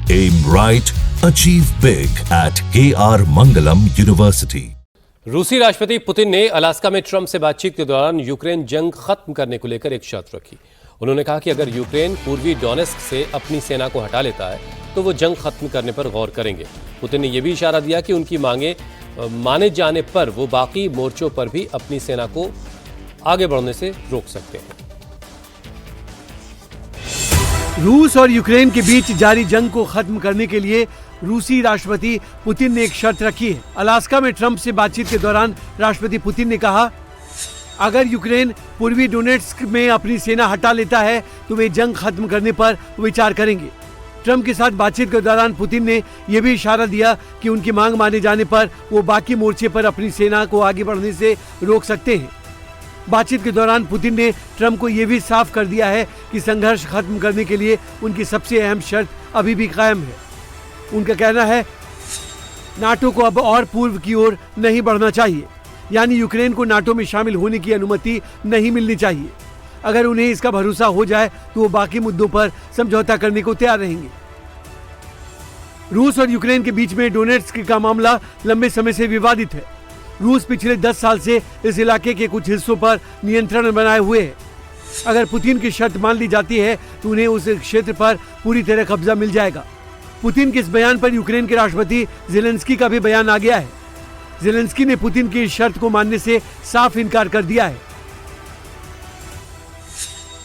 Aim right, achieve big at KR Mangalam University. रूसी राष्ट्रपति Putin ने अलास्का में ट्रंप से बातचीत के दौरान यूक्रेन जंग खत्म करने को लेकर एक शर्त रखी। उन्होंने कहा कि अगर यूक्रेन पूर्वी डोनेस्क से अपनी सेना को हटा लेता है तो वो जंग खत्म करने पर गौर करेंगे। पुतिन ने यह भी इशारा दिया कि उनकी मांगे माने जाने पर वो बाकी मोर्चों पर भी अपनी सेना को आगे बढ़ने से रोक सकते हैं। रूस और यूक्रेन के बीच जारी जंग को खत्म करने के लिए रूसी राष्ट्रपति पुतिन ने एक शर्त रखी है। अलास्का में ट्रंप से बातचीत के दौरान राष्ट्रपति पुतिन ने कहा, अगर यूक्रेन पूर्वी डोनेट्स्क में अपनी सेना हटा लेता है तो वे जंग खत्म करने पर विचार करेंगे। ट्रंप के साथ बातचीत के दौरान पुतिन ने यह भी इशारा दिया कि उनकी मांग माने जाने पर वो बाकी मोर्चे पर अपनी सेना को आगे बढ़ने से रोक सकते हैं। बातचीत के दौरान पुतिन ने ट्रंप को यह भी साफ कर दिया है कि संघर्ष खत्म करने के लिए उनकी सबसे अहम शर्त अभी भी कायम है। उनका कहना है, नाटो को अब और पूर्व की ओर नहीं बढ़ना चाहिए, यानी यूक्रेन को नाटो में शामिल होने की अनुमति नहीं मिलनी चाहिए। अगर उन्हें इसका भरोसा हो जाए तो वो बाकी मुद्दों पर समझौता करने को तैयार रहेंगे। रूस और यूक्रेन के बीच में डोनेट्स्क का मामला लंबे समय से विवादित है। रूस पिछले 10 साल से इस इलाके के कुछ हिस्सों पर नियंत्रण बनाए हुए है। अगर पुतिन की शर्त मान ली जाती है तो उन्हें उस क्षेत्र पर पूरी तरह कब्जा मिल जाएगा। पुतिन के इस बयान पर यूक्रेन के राष्ट्रपति ज़ेलेंस्की का भी बयान आ गया है। ज़ेलेंस्की ने पुतिन की इस शर्त को मानने से साफ इनकार कर दिया है।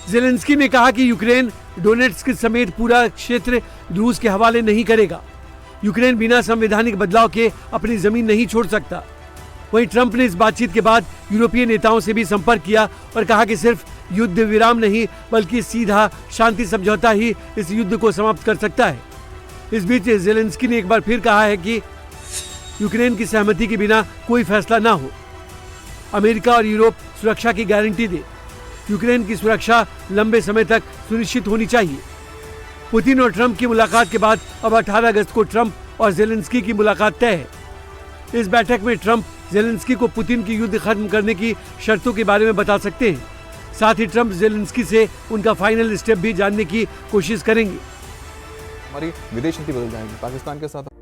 ज़ेलेंस्की ने कहा कि यूक्रेन डोनेट्स्क समेत पूरा क्षेत्र रूस के हवाले नहीं करेगा। यूक्रेन बिना संवैधानिक बदलाव के अपनी जमीन नहीं छोड़ सकता। वहीं ट्रंप ने इस बातचीत के बाद यूरोपीय नेताओं से भी संपर्क किया और कहा कि सिर्फ युद्ध विराम नहीं बल्कि सीधा शांति समझौता ही इस युद्ध को समाप्त कर सकता है। इस बीच ज़ेलेंस्की ने एक बार फिर कहा है कि यूक्रेन की सहमति के बिना कोई फैसला ना हो। अमेरिका और यूरोप सुरक्षा की गारंटी दे। यूक्रेन की सुरक्षा लंबे समय तक सुनिश्चित होनी चाहिए। पुतिन और ट्रंप की मुलाकात के बाद अब 18 अगस्त को ट्रंप और ज़ेलेंस्की की मुलाकात तय है। इस बैठक में ट्रंप ज़ेलेंस्की को पुतिन की युद्ध खत्म करने की शर्तों के बारे में बता सकते हैं। साथ ही ट्रंप ज़ेलेंस्की से उनका फाइनल स्टेप भी जानने की कोशिश करेंगे। हमारी विदेश नीति बदल जाएगी पाकिस्तान के साथ।